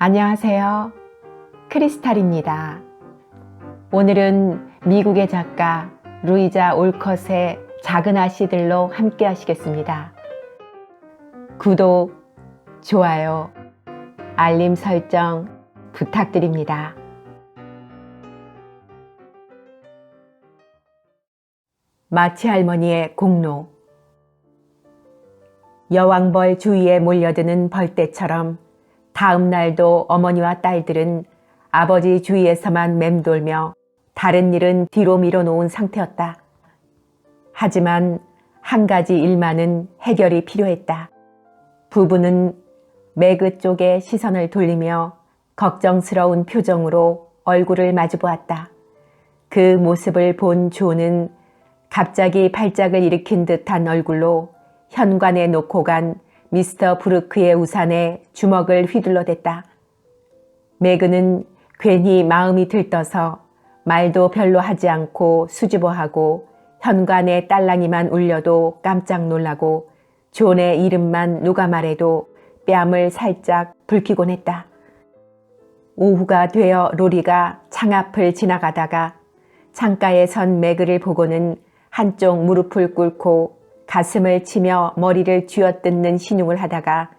안녕하세요. 크리스탈입니다. 오늘은 미국의 작가 루이자 올컷의 작은 아씨들로 함께 하시겠습니다. 구독, 좋아요, 알림 설정 부탁드립니다. 마치 할머니의 공로. 여왕벌 주위에 몰려드는 벌떼처럼 다음 날도 어머니와 딸들은 아버지 주위에서만 맴돌며 다른 일은 뒤로 밀어놓은 상태였다. 하지만 한 가지 일만은 해결이 필요했다. 부부는 매그 쪽에 시선을 돌리며 걱정스러운 표정으로 얼굴을 마주보았다. 그 모습을 본 조는 갑자기 발작을 일으킨 듯한 얼굴로 현관에 놓고 간 미스터 브루크의 우산에 주먹을 휘둘러댔다. 매그는 괜히 마음이 들떠서 말도 별로 하지 않고 수줍어하고 현관에 딸랑이만 울려도 깜짝 놀라고 존의 이름만 누가 말해도 뺨을 살짝 붉히곤 했다. 오후가 되어 로리가 창 앞을 지나가다가 창가에 선 매그를 보고는 한쪽 무릎을 꿇고 가슴을 치며 머리를 쥐어뜯는 신용을 하다가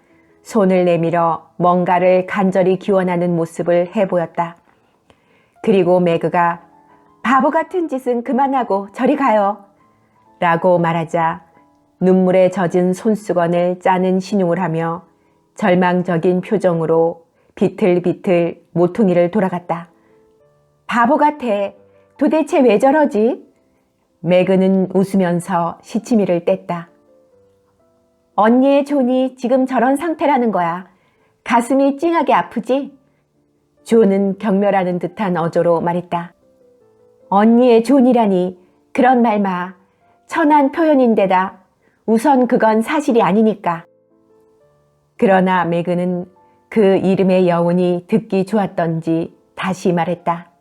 손을 내밀어 뭔가를 간절히 기원하는 모습을 해보였다. 그리고 매그가 바보 같은 짓은 그만하고 저리 가요 라고 말하자 눈물에 젖은 손수건을 짜는 신용을 하며 절망적인 표정으로 비틀비틀 모퉁이를 돌아갔다. 바보 같아. 도대체 왜 저러지? 매그는 웃으면서 시치미를 뗐다. 언니의 존이 지금 저런 상태라는 거야. 가슴이 찡하게 아프지? 존은 경멸하는 듯한 어조로 말했다. 언니의 존이라니 그런 말 마. 천한 표현인데다 우선 그건 사실이 아니니까. 그러나 매그는 그 이름의 여운이 듣기 좋았던지 다시 말했다.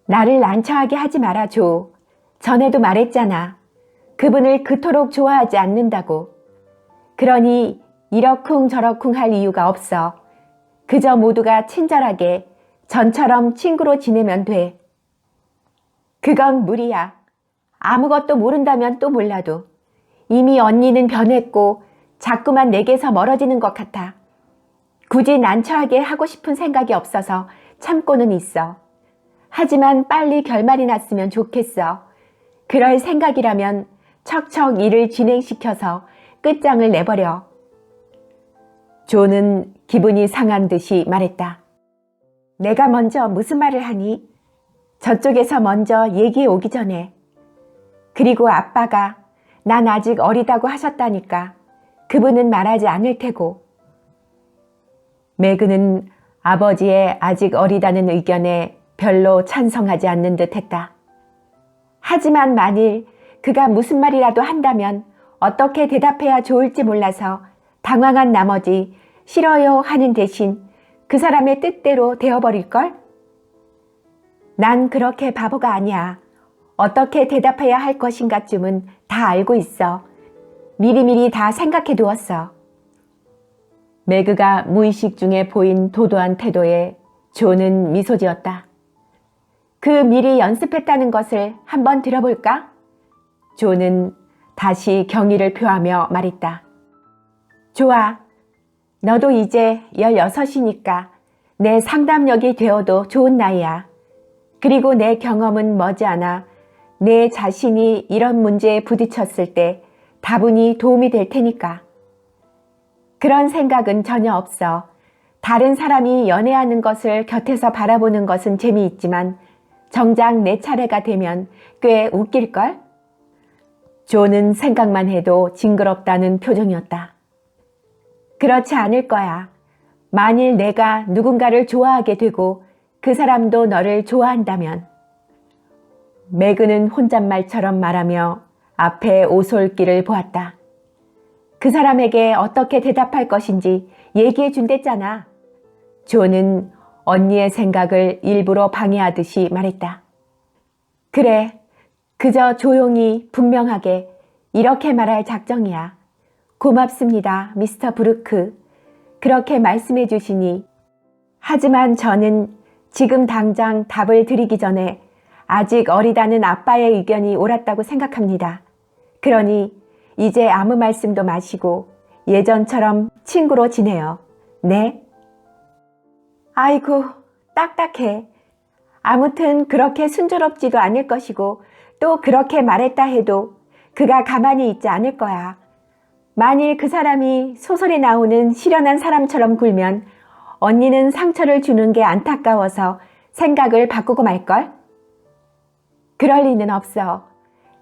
나를 난처하게 하지 마라 조. 전에도 말했잖아. 그분을 그토록 좋아하지 않는다고. 그러니 이러쿵 저러쿵 할 이유가 없어. 그저 모두가 친절하게 전처럼 친구로 지내면 돼. 그건 무리야. 아무것도 모른다면 또 몰라도 이미 언니는 변했고 자꾸만 내게서 멀어지는 것 같아. 굳이 난처하게 하고 싶은 생각이 없어서 참고는 있어. 하지만 빨리 결말이 났으면 좋겠어. 그럴 생각이라면 척척 일을 진행시켜서 끝장을 내버려. 조는 기분이 상한 듯이 말했다. 내가 먼저 무슨 말을 하니? 저쪽에서 먼저 얘기해 오기 전에. 그리고 아빠가 난 아직 어리다고 하셨다니까 그분은 말하지 않을 테고. 매그는 아버지의 아직 어리다는 의견에 별로 찬성하지 않는 듯 했다. 하지만 만일 그가 무슨 말이라도 한다면 어떻게 대답해야 좋을지 몰라서 당황한 나머지 싫어요 하는 대신 그 사람의 뜻대로 되어버릴걸? 난 그렇게 바보가 아니야. 어떻게 대답해야 할 것인가쯤은 다 알고 있어. 미리미리 다 생각해 두었어. 매그가 무의식 중에 보인 도도한 태도에 조는 미소 지었다. 그 미리 연습했다는 것을 한번 들어볼까? 조는 다시 경의를 표하며 말했다. 좋아. 너도 이제 16이니까 내 상담력이 되어도 좋은 나이야. 그리고 내 경험은 머지않아 내 자신이 이런 문제에 부딪혔을 때 다분히 도움이 될 테니까. 그런 생각은 전혀 없어. 다른 사람이 연애하는 것을 곁에서 바라보는 것은 재미있지만 정작 내 차례가 되면 꽤 웃길걸? 조는 생각만 해도 징그럽다는 표정이었다. 그렇지 않을 거야. 만일 내가 누군가를 좋아하게 되고 그 사람도 너를 좋아한다면. 매그는 혼잣말처럼 말하며 앞에 오솔길을 보았다. 그 사람에게 어떻게 대답할 것인지 얘기해 준댔잖아. 조는 언니의 생각을 일부러 방해하듯이 말했다. 그래, 그저 조용히 분명하게 이렇게 말할 작정이야. 고맙습니다, 미스터 브루크. 그렇게 말씀해 주시니 하지만 저는 지금 당장 답을 드리기 전에 아직 어리다는 아빠의 의견이 옳았다고 생각합니다. 그러니 이제 아무 말씀도 마시고 예전처럼 친구로 지내요. 네? 아이고, 딱딱해. 아무튼 그렇게 순조롭지도 않을 것이고 또 그렇게 말했다 해도 그가 가만히 있지 않을 거야. 만일 그 사람이 소설에 나오는 시련한 사람처럼 굴면 언니는 상처를 주는 게 안타까워서 생각을 바꾸고 말걸? 그럴 리는 없어.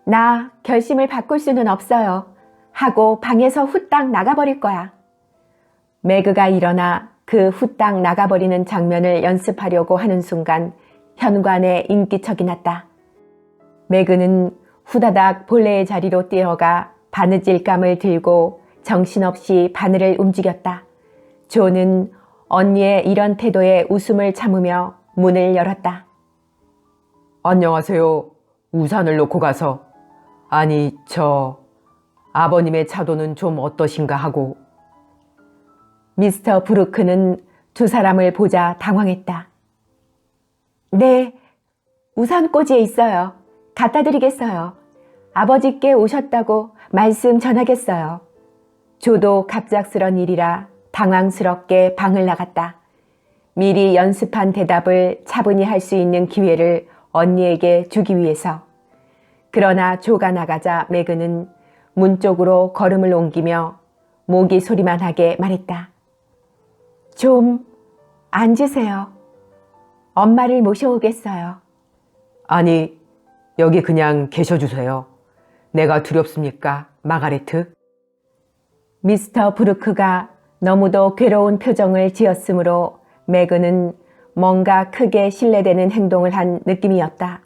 나 결심을 바꿀 수는 없어요. 하고 방에서 후딱 나가버릴 거야. 매그가 일어나 그 후딱 나가버리는 장면을 연습하려고 하는 순간 현관에 인기척이 났다. 매그는 후다닥 본래의 자리로 뛰어가 바느질감을 들고 정신없이 바늘을 움직였다. 조는 언니의 이런 태도에 웃음을 참으며 문을 열었다. 안녕하세요. 우산을 놓고 가서. 아니, 아버님의 차도는 좀 어떠신가 하고. 미스터 브루크는 두 사람을 보자 당황했다. 네, 우산꽂이에 있어요. 갖다 드리겠어요. 아버지께 오셨다고 말씀 전하겠어요. 조도 갑작스런 일이라 당황스럽게 방을 나갔다. 미리 연습한 대답을 차분히 할 수 있는 기회를 언니에게 주기 위해서. 그러나 조가 나가자 매그는 문 쪽으로 걸음을 옮기며 모기 소리만 하게 말했다. 좀 앉으세요. 엄마를 모셔오겠어요. 아니, 여기 그냥 계셔주세요. 내가 두렵습니까, 마가레트? 미스터 브루크가 너무도 괴로운 표정을 지었으므로 매그는 뭔가 크게 신뢰되는 행동을 한 느낌이었다.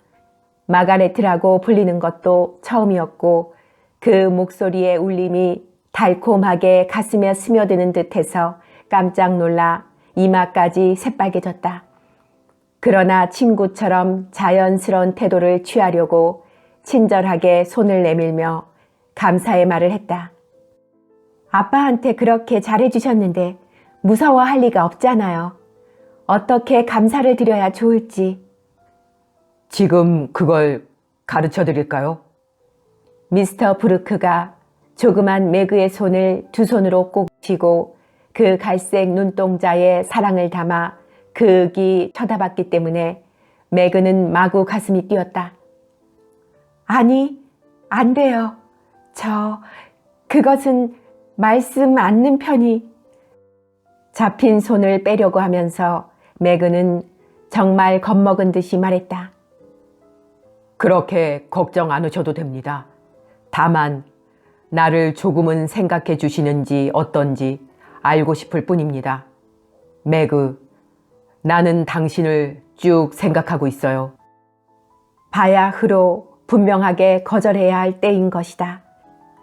마가레트라고 불리는 것도 처음이었고 그 목소리의 울림이 달콤하게 가슴에 스며드는 듯해서 깜짝 놀라 이마까지 새빨개졌다. 그러나 친구처럼 자연스러운 태도를 취하려고 친절하게 손을 내밀며 감사의 말을 했다. 아빠한테 그렇게 잘해주셨는데 무서워할 리가 없잖아요. 어떻게 감사를 드려야 좋을지. 지금 그걸 가르쳐 드릴까요? 미스터 브루크가 조그만 매그의 손을 두 손으로 꼭 쥐고 그 갈색 눈동자에 사랑을 담아 극이 쳐다봤기 때문에 매그는 마구 가슴이 뛰었다. 아니, 안 돼요. 그것은 말씀 않는 편이. 잡힌 손을 빼려고 하면서 매그는 정말 겁먹은 듯이 말했다. 그렇게 걱정 않으셔도 됩니다. 다만 나를 조금은 생각해 주시는지 어떤지 알고 싶을 뿐입니다. 매그, 나는 당신을 쭉 생각하고 있어요. 바야흐로 분명하게 거절해야 할 때인 것이다.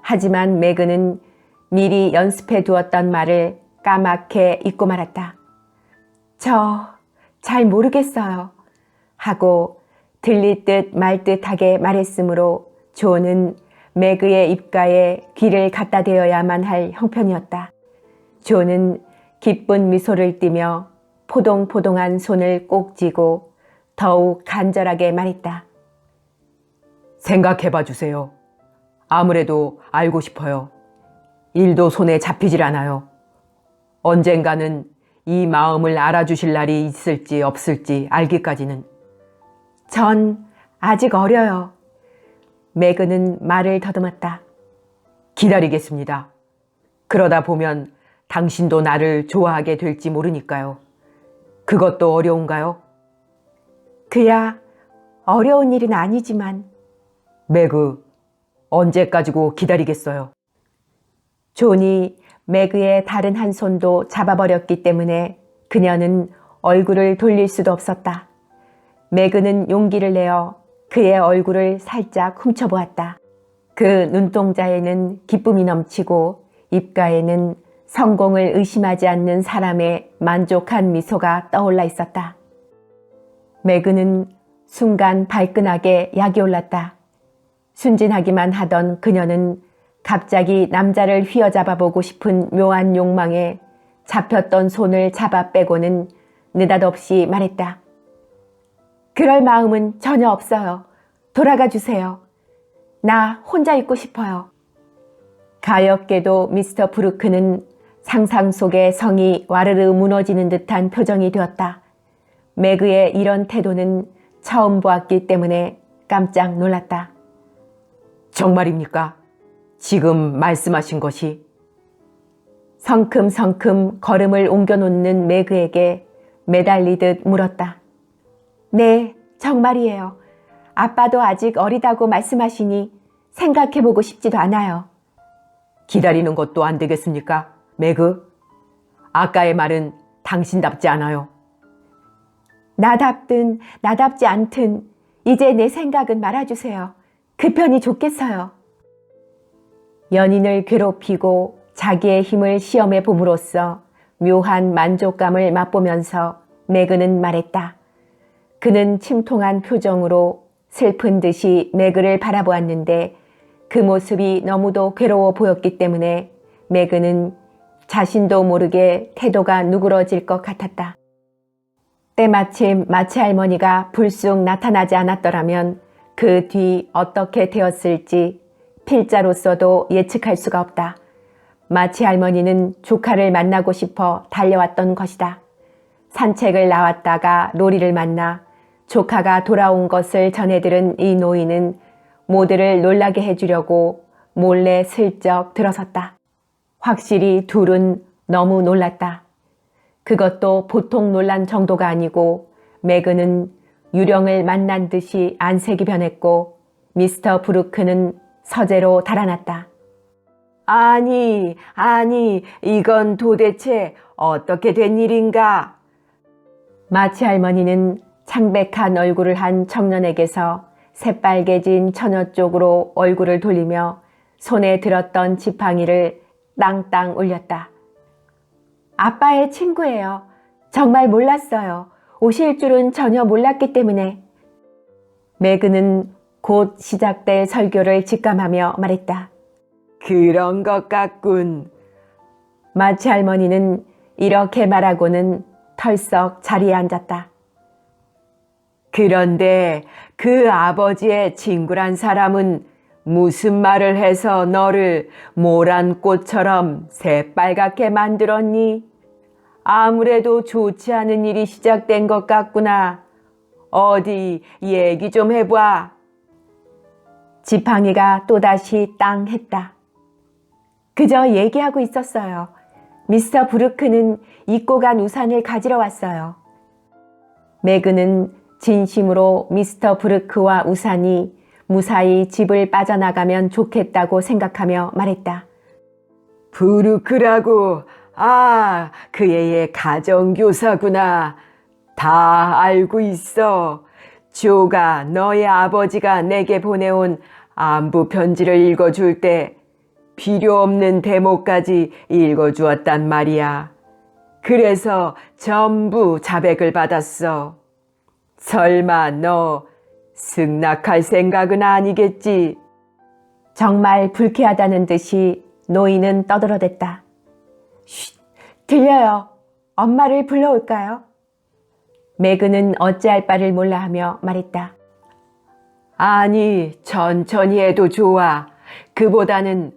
하지만 매그는 미리 연습해 두었던 말을 까맣게 잊고 말았다. 잘 모르겠어요. 하고 들릴 듯 말 듯하게 말했으므로 조는 매그의 입가에 귀를 갖다 대어야만 할 형편이었다. 조는 기쁜 미소를 띠며 포동포동한 손을 꼭 쥐고 더욱 간절하게 말했다. 생각해 봐 주세요. 아무래도 알고 싶어요. 일도 손에 잡히질 않아요. 언젠가는 이 마음을 알아주실 날이 있을지 없을지 알기까지는. 전 아직 어려요. 매그는 말을 더듬었다. 기다리겠습니다. 그러다 보면 당신도 나를 좋아하게 될지 모르니까요. 그것도 어려운가요? 그야 어려운 일은 아니지만. 매그, 언제까지고 기다리겠어요? 존이 매그의 다른 한 손도 잡아버렸기 때문에 그녀는 얼굴을 돌릴 수도 없었다. 매그는 용기를 내어 그의 얼굴을 살짝 훔쳐보았다. 그 눈동자에는 기쁨이 넘치고 입가에는 성공을 의심하지 않는 사람의 만족한 미소가 떠올라 있었다. 매그는 순간 발끈하게 약이 올랐다. 순진하기만 하던 그녀는 갑자기 남자를 휘어잡아 보고 싶은 묘한 욕망에 잡혔던 손을 잡아 빼고는 느닷없이 말했다. 그럴 마음은 전혀 없어요. 돌아가 주세요. 나 혼자 있고 싶어요. 가엾게도 미스터 브루크는 상상 속의 성이 와르르 무너지는 듯한 표정이 되었다. 매그의 이런 태도는 처음 보았기 때문에 깜짝 놀랐다. 정말입니까? 지금 말씀하신 것이? 성큼성큼 걸음을 옮겨놓는 매그에게 매달리듯 물었다. 네, 정말이에요. 아빠도 아직 어리다고 말씀하시니 생각해보고 싶지도 않아요. 기다리는 것도 안 되겠습니까? 매그? 아까의 말은 당신답지 않아요. 나답든 나답지 않든 이제 내 생각은 말아주세요. 그 편이 좋겠어요. 연인을 괴롭히고 자기의 힘을 시험해 봄으로써 묘한 만족감을 맛보면서 매그는 말했다. 그는 침통한 표정으로 슬픈 듯이 매그를 바라보았는데 그 모습이 너무도 괴로워 보였기 때문에 매그는 자신도 모르게 태도가 누그러질 것 같았다. 때마침 마치 할머니가 불쑥 나타나지 않았더라면 그 뒤 어떻게 되었을지 필자로서도 예측할 수가 없다. 마치 할머니는 조카를 만나고 싶어 달려왔던 것이다. 산책을 나왔다가 로리를 만나 조카가 돌아온 것을 전해들은 이 노인은 모두를 놀라게 해주려고 몰래 슬쩍 들어섰다. 확실히 둘은 너무 놀랐다. 그것도 보통 놀란 정도가 아니고 매그는 유령을 만난 듯이 안색이 변했고 미스터 브루크는 서재로 달아났다. 아니, 이건 도대체 어떻게 된 일인가? 마치 할머니는 창백한 얼굴을 한 청년에게서 새빨개진 처녀 쪽으로 얼굴을 돌리며 손에 들었던 지팡이를 땅땅 올렸다. 아빠의 친구예요. 정말 몰랐어요. 오실 줄은 전혀 몰랐기 때문에. 매그는 곧 시작될 설교를 직감하며 말했다. 그런 것 같군. 마치 할머니는 이렇게 말하고는 털썩 자리에 앉았다. 그런데 그 아버지의 친구란 사람은 무슨 말을 해서 너를 모란 꽃처럼 새빨갛게 만들었니? 아무래도 좋지 않은 일이 시작된 것 같구나. 어디 얘기 좀 해봐. 지팡이가 또다시 땅 했다. 그저 얘기하고 있었어요. 미스터 브루크는 잊고 간 우산을 가지러 왔어요. 매그는 진심으로 미스터 브루크와 우산이 무사히 집을 빠져나가면 좋겠다고 생각하며 말했다. 브루크라고? 아, 그 애의 가정교사구나. 다 알고 있어. 조가 너의 아버지가 내게 보내온 안부 편지를 읽어줄 때 필요 없는 대목까지 읽어주었단 말이야. 그래서 전부 자백을 받았어. 설마 너 승낙할 생각은 아니겠지? 정말 불쾌하다는 듯이 노인은 떠들어댔다. 쉿, 들려요. 엄마를 불러올까요? 매그는 어찌할 바를 몰라 하며 말했다. 아니, 천천히 해도 좋아. 그보다는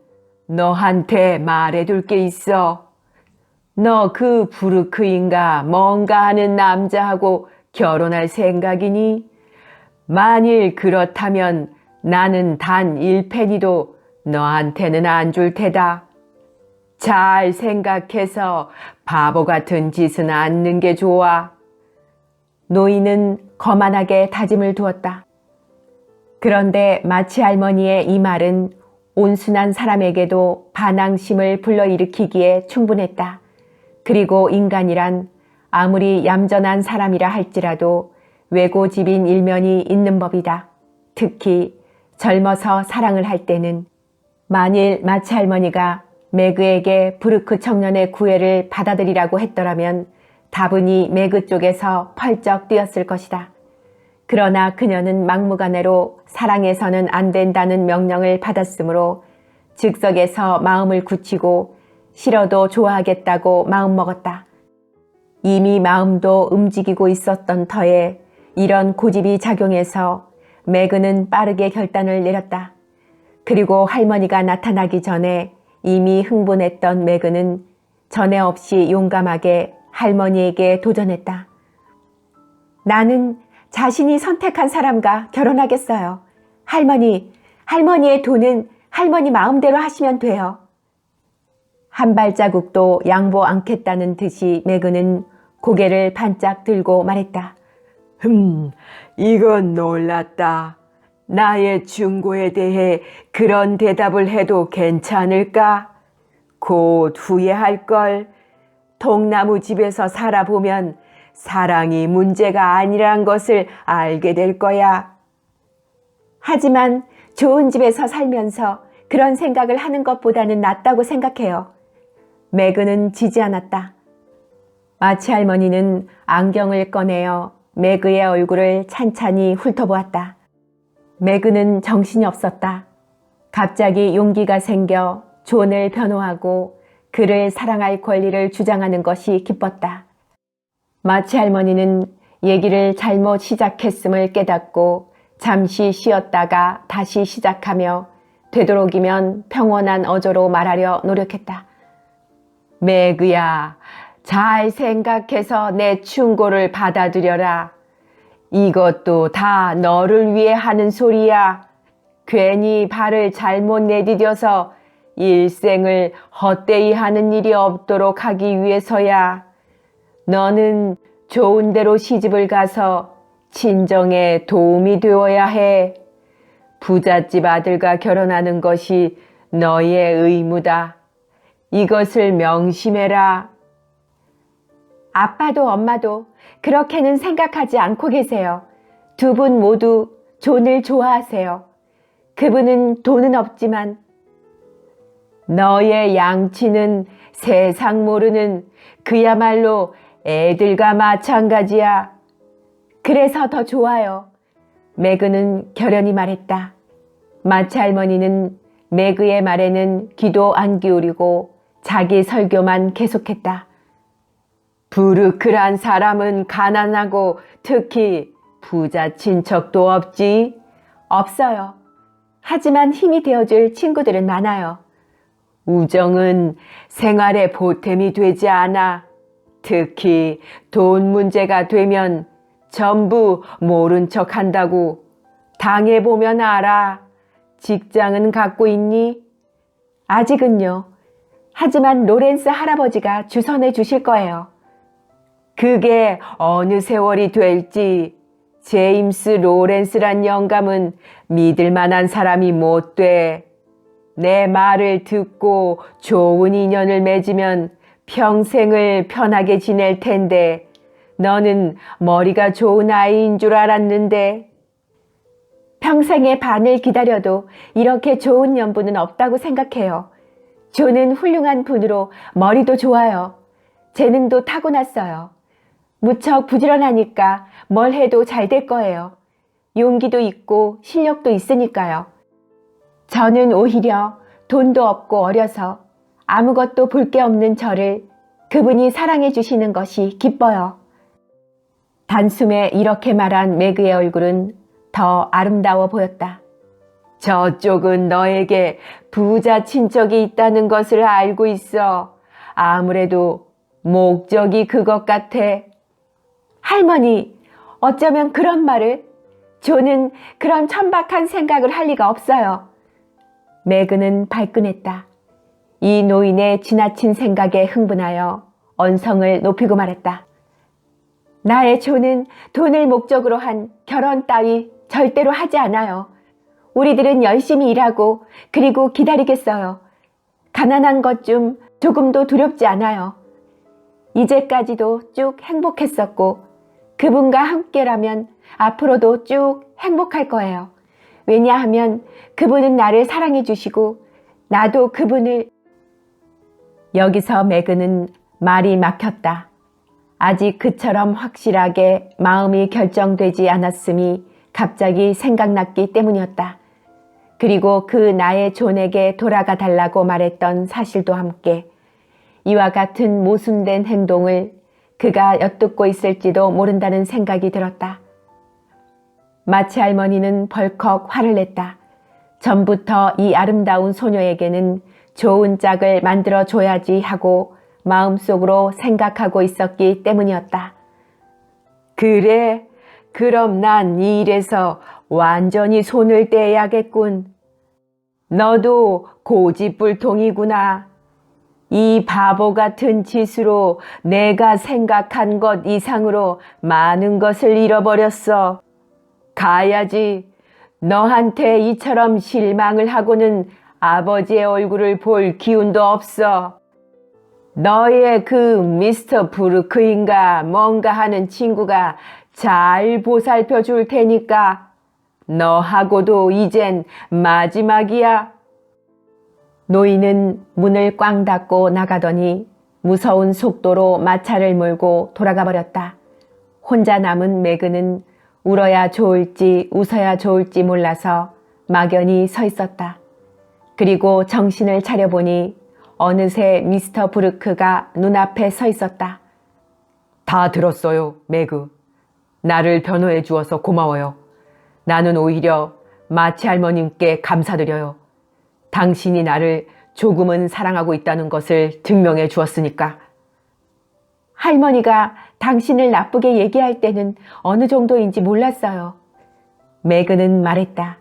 너한테 말해둘 게 있어. 너 그 브루크인가 뭔가 하는 남자하고 결혼할 생각이니? 만일 그렇다면 나는 단 1페니도 너한테는 안 줄 테다. 잘 생각해서 바보 같은 짓은 않는 게 좋아. 노인은 거만하게 다짐을 두었다. 그런데 마치 할머니의 이 말은 온순한 사람에게도 반항심을 불러일으키기에 충분했다. 그리고 인간이란 아무리 얌전한 사람이라 할지라도 외고집인 일면이 있는 법이다. 특히 젊어서 사랑을 할 때는. 만일 마치 할머니가 매그에게 브루크 청년의 구애를 받아들이라고 했더라면 다분히 매그 쪽에서 펄쩍 뛰었을 것이다. 그러나 그녀는 막무가내로 사랑해서는 안 된다는 명령을 받았으므로 즉석에서 마음을 굳히고 싫어도 좋아하겠다고 마음먹었다. 이미 마음도 움직이고 있었던 터에 이런 고집이 작용해서 매그는 빠르게 결단을 내렸다. 그리고 할머니가 나타나기 전에 이미 흥분했던 매그는 전에 없이 용감하게 할머니에게 도전했다. 나는 자신이 선택한 사람과 결혼하겠어요. 할머니의 돈은 할머니 마음대로 하시면 돼요. 한 발자국도 양보 않겠다는 듯이 매그는 고개를 반짝 들고 말했다. 이건 놀랐다. 나의 충고에 대해 그런 대답을 해도 괜찮을까? 곧 후회할걸. 통나무 집에서 살아보면 사랑이 문제가 아니란 것을 알게 될 거야. 하지만 좋은 집에서 살면서 그런 생각을 하는 것보다는 낫다고 생각해요. 매그는 지지 않았다. 마치 할머니는 안경을 꺼내어 매그의 얼굴을 찬찬히 훑어보았다. 매그는 정신이 없었다. 갑자기 용기가 생겨 존을 변호하고 그를 사랑할 권리를 주장하는 것이 기뻤다. 마치 할머니는 얘기를 잘못 시작했음을 깨닫고 잠시 쉬었다가 다시 시작하며 되도록이면 평온한 어조로 말하려 노력했다. 매그야, 잘 생각해서 내 충고를 받아들여라. 이것도 다 너를 위해 하는 소리야. 괜히 발을 잘못 내디뎌서 일생을 헛되이 하는 일이 없도록 하기 위해서야. 너는 좋은 데로 시집을 가서 친정에 도움이 되어야 해. 부잣집 아들과 결혼하는 것이 너의 의무다. 이것을 명심해라. 아빠도 엄마도 그렇게는 생각하지 않고 계세요. 두 분 모두 존을 좋아하세요. 그분은 돈은 없지만 너의 양치는 세상 모르는 그야말로 애들과 마찬가지야. 그래서 더 좋아요. 매그는 결연히 말했다. 마치 할머니는 매그의 말에는 귀도 안 기울이고 자기 설교만 계속했다. 부르크란 사람은 가난하고 특히 부자 친척도 없지? 없어요. 하지만 힘이 되어줄 친구들은 많아요. 우정은 생활의 보탬이 되지 않아. 특히 돈 문제가 되면 전부 모른 척 한다고. 당해보면 알아. 직장은 갖고 있니? 아직은요. 하지만 로렌스 할아버지가 주선해 주실 거예요. 그게 어느 세월이 될지 제임스 로렌스란 영감은 믿을 만한 사람이 못 돼. 내 말을 듣고 좋은 인연을 맺으면 평생을 편하게 지낼 텐데 너는 머리가 좋은 아이인 줄 알았는데. 평생의 반을 기다려도 이렇게 좋은 연분은 없다고 생각해요. 존은 훌륭한 분으로 머리도 좋아요. 재능도 타고났어요. 무척 부지런하니까 뭘 해도 잘 될 거예요. 용기도 있고 실력도 있으니까요. 저는 오히려 돈도 없고 어려서 아무것도 볼 게 없는 저를 그분이 사랑해 주시는 것이 기뻐요. 단숨에 이렇게 말한 매그의 얼굴은 더 아름다워 보였다. 저쪽은 너에게 부자 친척이 있다는 것을 알고 있어. 아무래도 목적이 그것 같아. 할머니, 어쩌면 그런 말을? 존은 그런 천박한 생각을 할 리가 없어요. 매그는 발끈했다. 이 노인의 지나친 생각에 흥분하여 언성을 높이고 말했다. 나의 존은 돈을 목적으로 한 결혼 따위 절대로 하지 않아요. 우리들은 열심히 일하고 그리고 기다리겠어요. 가난한 것 좀 조금도 두렵지 않아요. 이제까지도 쭉 행복했었고 그분과 함께라면 앞으로도 쭉 행복할 거예요. 왜냐하면 그분은 나를 사랑해 주시고 나도 그분을. 여기서 매그는 말이 막혔다. 아직 그처럼 확실하게 마음이 결정되지 않았음이 갑자기 생각났기 때문이었다. 그리고 그 나의 존에게 돌아가 달라고 말했던 사실도 함께 이와 같은 모순된 행동을 그가 엿듣고 있을지도 모른다는 생각이 들었다. 마치 할머니는 벌컥 화를 냈다. 전부터 이 아름다운 소녀에게는 좋은 짝을 만들어줘야지 하고 마음속으로 생각하고 있었기 때문이었다. 그래, 그럼 난 이 일에서 완전히 손을 떼야겠군. 너도 고집불통이구나. 이 바보 같은 짓으로 내가 생각한 것 이상으로 많은 것을 잃어버렸어. 가야지. 너한테 이처럼 실망을 하고는 아버지의 얼굴을 볼 기운도 없어. 너의 그 미스터 브루크인가 뭔가 하는 친구가 잘 보살펴 줄 테니까 너하고도 이젠 마지막이야. 노인은 문을 꽝 닫고 나가더니 무서운 속도로 마차를 몰고 돌아가 버렸다. 혼자 남은 매그는 울어야 좋을지 웃어야 좋을지 몰라서 막연히 서 있었다. 그리고 정신을 차려보니 어느새 미스터 브루크가 눈앞에 서 있었다. 다 들었어요, 매그. 나를 변호해 주어서 고마워요. 나는 오히려 마치 할머님께 감사드려요. 당신이 나를 조금은 사랑하고 있다는 것을 증명해 주었으니까. 할머니가 당신을 나쁘게 얘기할 때는 어느 정도인지 몰랐어요. 매그는 말했다.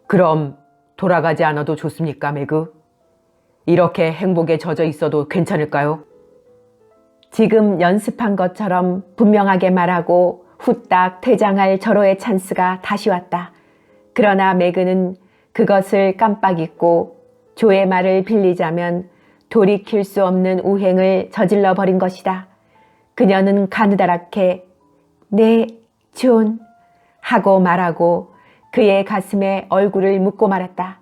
그럼 돌아가지 않아도 좋습니까, 매그? 이렇게 행복에 젖어 있어도 괜찮을까요? 지금 연습한 것처럼 분명하게 말하고 후딱 퇴장할 절호의 찬스가 다시 왔다. 그러나 매그는 그것을 깜빡 잊고 조의 말을 빌리자면 돌이킬 수 없는 우행을 저질러 버린 것이다. 그녀는 가느다랗게 네, 존 하고 말하고 그의 가슴에 얼굴을 묻고 말았다.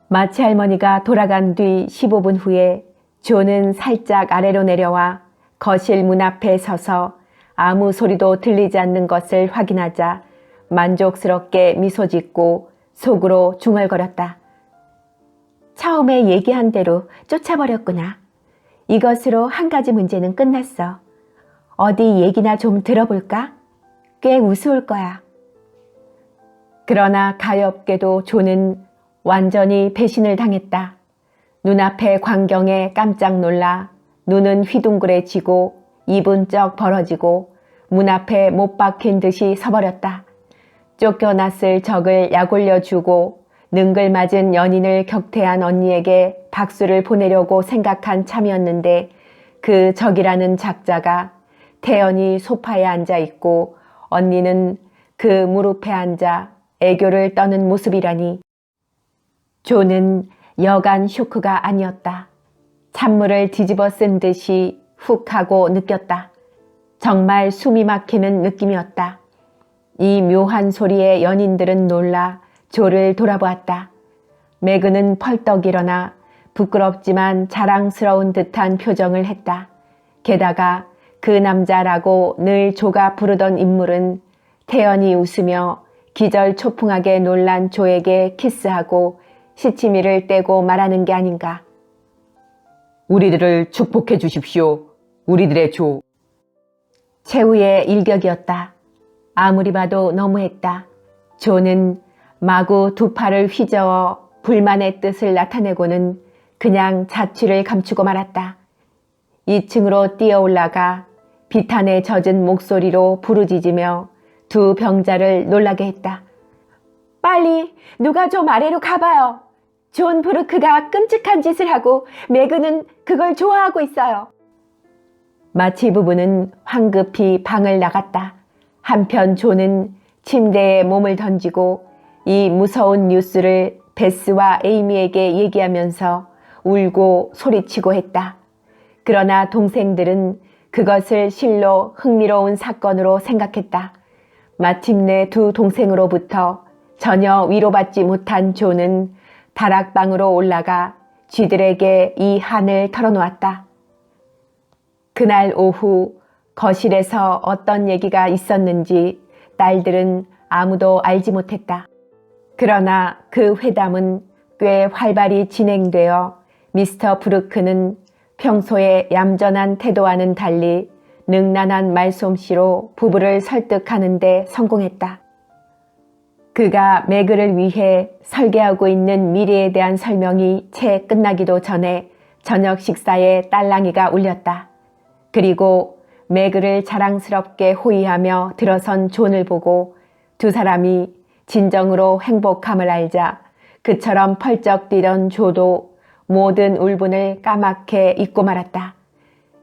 마치 할머니가 돌아간 뒤 15분 후에 존은 살짝 아래로 내려와 거실 문 앞에 서서 아무 소리도 들리지 않는 것을 확인하자 만족스럽게 미소 짓고 속으로 중얼거렸다. 처음에 얘기한 대로 쫓아버렸구나. 이것으로 한 가지 문제는 끝났어. 어디 얘기나 좀 들어볼까? 꽤 우스울 거야. 그러나 가엾게도 존은 완전히 배신을 당했다. 눈앞의 광경에 깜짝 놀라 눈은 휘둥그레지고 입은 쩍 벌어지고 문 앞에 못 박힌 듯이 서버렸다. 쫓겨났을 적을 약올려주고 능글맞은 연인을 격퇴한 언니에게 박수를 보내려고 생각한 참이었는데 그 적이라는 작자가 태연히 소파에 앉아있고 언니는 그 무릎에 앉아 애교를 떠는 모습이라니. 존은 여간 쇼크가 아니었다. 찬물을 뒤집어 쓴 듯이 훅 하고 느꼈다. 정말 숨이 막히는 느낌이었다. 이 묘한 소리에 연인들은 놀라 조를 돌아보았다. 매그는 펄떡 일어나 부끄럽지만 자랑스러운 듯한 표정을 했다. 게다가 그 남자라고 늘 조가 부르던 인물은 태연히 웃으며 기절초풍하게 놀란 조에게 키스하고 시치미를 떼고 말하는 게 아닌가. 우리들을 축복해 주십시오. 우리들의 조. 최후의 일격이었다. 아무리 봐도 너무했다. 조는 마구 두 팔을 휘저어 불만의 뜻을 나타내고는 그냥 자취를 감추고 말았다. 2층으로 뛰어올라가 비탄에 젖은 목소리로 부르짖으며 두 병자를 놀라게 했다. 빨리 누가 좀 아래로 가봐요. 존 브루크가 끔찍한 짓을 하고 매그는 그걸 좋아하고 있어요. 마치 부부는 황급히 방을 나갔다. 한편 존은 침대에 몸을 던지고 이 무서운 뉴스를 베스와 에이미에게 얘기하면서 울고 소리치고 했다. 그러나 동생들은 그것을 실로 흥미로운 사건으로 생각했다. 마침내 두 동생으로부터 전혀 위로받지 못한 존은 다락방으로 올라가 쥐들에게 이 한을 털어놓았다. 그날 오후 거실에서 어떤 얘기가 있었는지 딸들은 아무도 알지 못했다. 그러나 그 회담은 꽤 활발히 진행되어 미스터 브루크는 평소의 얌전한 태도와는 달리 능란한 말솜씨로 부부를 설득하는 데 성공했다. 그가 매그를 위해 설계하고 있는 미래에 대한 설명이 채 끝나기도 전에 저녁 식사에 딸랑이가 울렸다. 그리고 매그를 자랑스럽게 호위하며 들어선 존을 보고 두 사람이 진정으로 행복함을 알자 그처럼 펄쩍 뛰던 조도 모든 울분을 까맣게 잊고 말았다.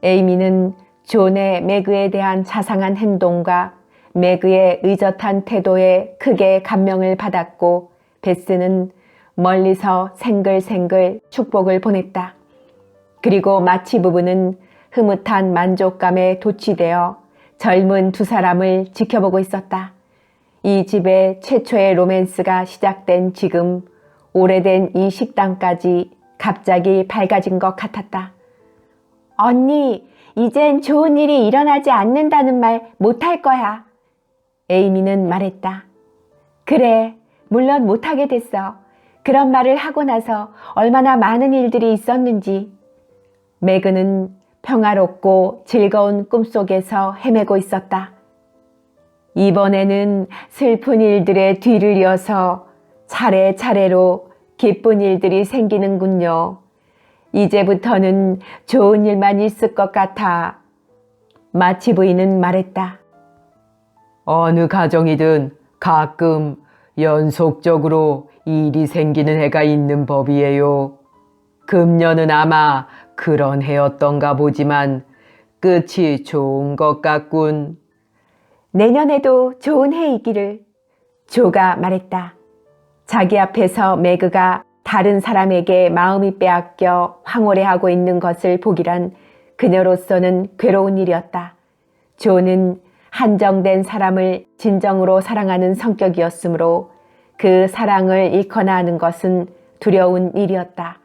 에이미는 존의 매그에 대한 자상한 행동과 매그의 의젓한 태도에 크게 감명을 받았고 베스는 멀리서 생글생글 축복을 보냈다. 그리고 마치 부부는 흐뭇한 만족감에 도취되어 젊은 두 사람을 지켜보고 있었다. 이 집의 최초의 로맨스가 시작된 지금 오래된 이 식당까지 갑자기 밝아진 것 같았다. 언니, 이젠 좋은 일이 일어나지 않는다는 말 못할 거야. 에이미는 말했다. 그래, 물론 못하게 됐어. 그런 말을 하고 나서 얼마나 많은 일들이 있었는지. 매그는 평화롭고 즐거운 꿈속에서 헤매고 있었다. 이번에는 슬픈 일들의 뒤를 이어서 차례차례로 기쁜 일들이 생기는군요. 이제부터는 좋은 일만 있을 것 같아. 마치 부인은 말했다. 어느 가정이든 가끔 연속적으로 일이 생기는 해가 있는 법이에요. 금년은 아마 그런 해였던가 보지만 끝이 좋은 것 같군. 내년에도 좋은 해이기를. 조가 말했다. 자기 앞에서 매그가 다른 사람에게 마음이 빼앗겨 황홀해하고 있는 것을 보기란 그녀로서는 괴로운 일이었다. 조는 한정된 사람을 진정으로 사랑하는 성격이었으므로 그 사랑을 잃거나 하는 것은 두려운 일이었다.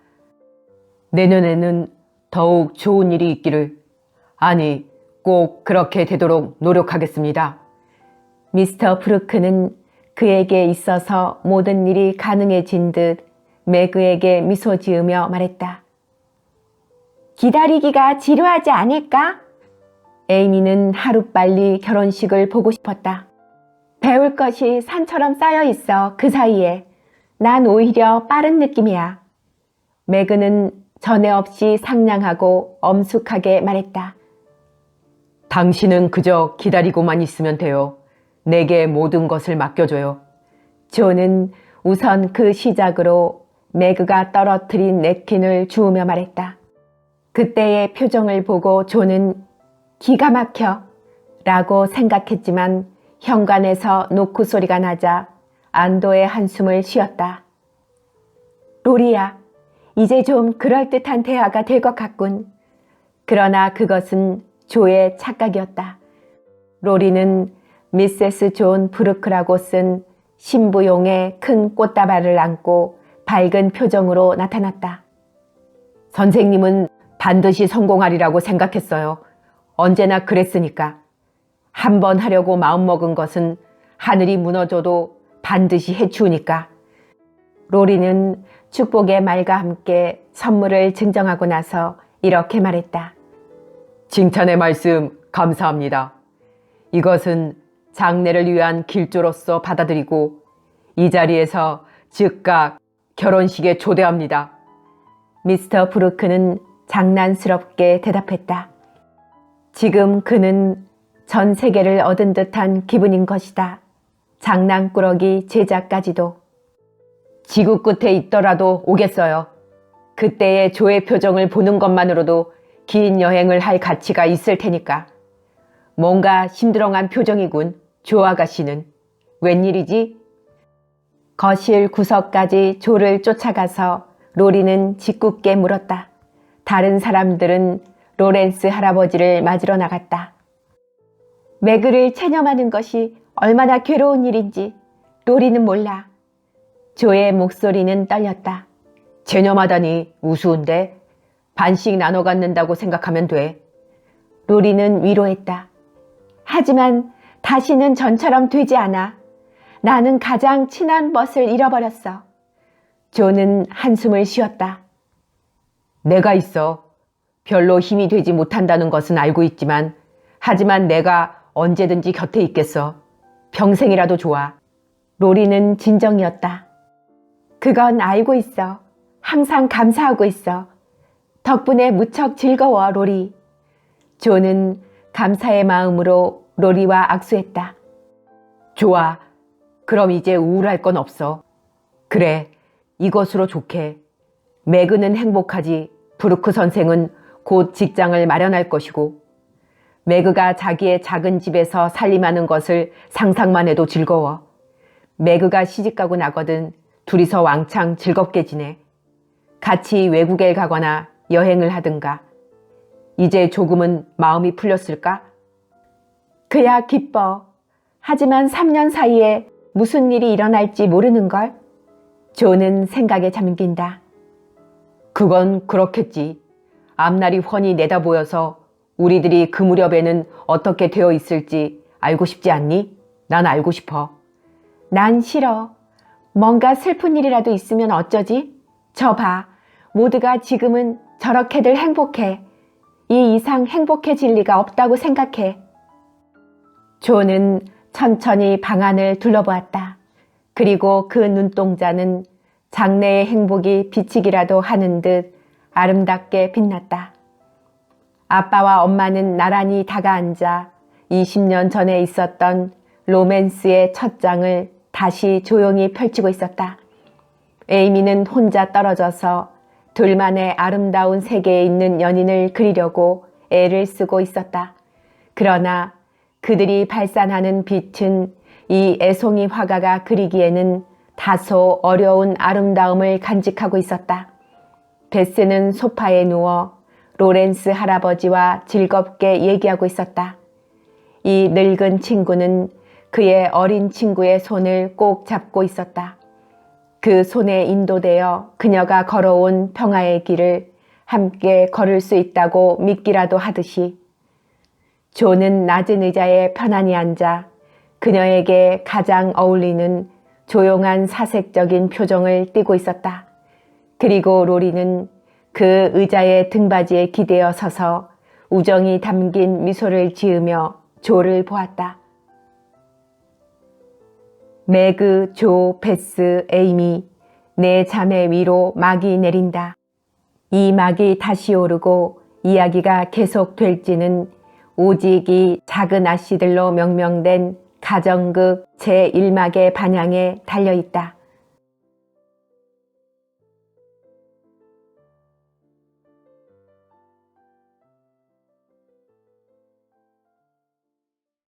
내년에는 더욱 좋은 일이 있기를, 아니, 꼭 그렇게 되도록 노력하겠습니다. 미스터 브루크는 그에게 있어서 모든 일이 가능해진 듯 매그에게 미소 지으며 말했다. 기다리기가 지루하지 않을까? 에이미는 하루빨리 결혼식을 보고 싶었다. 배울 것이 산처럼 쌓여 있어 그 사이에. 난 오히려 빠른 느낌이야. 매그는 전에 없이 상냥하고 엄숙하게 말했다. 당신은 그저 기다리고만 있으면 돼요. 내게 모든 것을 맡겨줘요. 조는 우선 그 시작으로 매그가 떨어뜨린 냅킨을 주우며 말했다. 그때의 표정을 보고 조는 기가 막혀 라고 생각했지만 현관에서 노크 소리가 나자 안도의 한숨을 쉬었다. 로리야, 이제 좀 그럴듯한 대화가 될 것 같군. 그러나 그것은 조의 착각이었다. 로리는 미세스 존 브루크라고 쓴 신부용의 큰 꽃다발을 안고 밝은 표정으로 나타났다. 선생님은 반드시 성공하리라고 생각했어요. 언제나 그랬으니까. 한 번 하려고 마음먹은 것은 하늘이 무너져도 반드시 해치우니까. 로리는 축복의 말과 함께 선물을 증정하고 나서 이렇게 말했다. 칭찬의 말씀 감사합니다. 이것은 장례를 위한 길조로서 받아들이고 이 자리에서 즉각 결혼식에 초대합니다. 미스터 브루크는 장난스럽게 대답했다. 지금 그는 전 세계를 얻은 듯한 기분인 것이다. 장난꾸러기 제자까지도. 지구 끝에 있더라도 오겠어요. 그때의 조의 표정을 보는 것만으로도 긴 여행을 할 가치가 있을 테니까. 뭔가 심드렁한 표정이군, 조 아가씨는. 웬일이지? 거실 구석까지 조를 쫓아가서 로리는 짓궂게 물었다. 다른 사람들은 로렌스 할아버지를 맞으러 나갔다. 매그를 체념하는 것이 얼마나 괴로운 일인지 로리는 몰라. 조의 목소리는 떨렸다. 체념하다니 우스운데 반씩 나눠 갖는다고 생각하면 돼. 로리는 위로했다. 하지만 다시는 전처럼 되지 않아. 나는 가장 친한 벗을 잃어버렸어. 조는 한숨을 쉬었다. 내가 있어. 별로 힘이 되지 못한다는 것은 알고 있지만 하지만 내가 언제든지 곁에 있겠어. 평생이라도 좋아. 로리는 진정이었다. 그건 알고 있어. 항상 감사하고 있어. 덕분에 무척 즐거워, 로리. 조는 감사의 마음으로 로리와 악수했다. 좋아. 그럼 이제 우울할 건 없어. 그래, 이것으로 좋게. 매그는 행복하지. 브루크 선생은 곧 직장을 마련할 것이고, 매그가 자기의 작은 집에서 살림하는 것을 상상만 해도 즐거워. 매그가 시집가고 나거든 둘이서 왕창 즐겁게 지내. 같이 외국에 가거나 여행을 하든가. 이제 조금은 마음이 풀렸을까? 그야 기뻐. 하지만 3년 사이에 무슨 일이 일어날지 모르는걸. 조는 생각에 잠긴다. 그건 그렇겠지. 앞날이 훤히 내다보여서 우리들이 그 무렵에는 어떻게 되어 있을지 알고 싶지 않니? 난 알고 싶어. 난 싫어. 뭔가 슬픈 일이라도 있으면 어쩌지? 저 봐. 모두가 지금은 저렇게들 행복해. 이 이상 행복해질 리가 없다고 생각해. 조는 천천히 방 안을 둘러보았다. 그리고 그 눈동자는 장래의 행복이 비치기라도 하는 듯 아름답게 빛났다. 아빠와 엄마는 나란히 다가앉아 20년 전에 있었던 로맨스의 첫 장을 다시 조용히 펼치고 있었다. 에이미는 혼자 떨어져서 둘만의 아름다운 세계에 있는 연인을 그리려고 애를 쓰고 있었다. 그러나 그들이 발산하는 빛은 이 애송이 화가가 그리기에는 다소 어려운 아름다움을 간직하고 있었다. 베스는 소파에 누워 로렌스 할아버지와 즐겁게 얘기하고 있었다. 이 늙은 친구는 그의 어린 친구의 손을 꼭 잡고 있었다. 그 손에 인도되어 그녀가 걸어온 평화의 길을 함께 걸을 수 있다고 믿기라도 하듯이 조는 낮은 의자에 편안히 앉아 그녀에게 가장 어울리는 조용한 사색적인 표정을 띠고 있었다. 그리고 로리는 그 의자의 등받이에 기대어 서서 우정이 담긴 미소를 지으며 조를 보았다. 매그, 조, 베스, 에이미, 네 자매 위로 막이 내린다. 이 막이 다시 오르고 이야기가 계속될지는 오직 이 작은 아씨들로 명명된 가정극 제1막의 반향에 달려있다.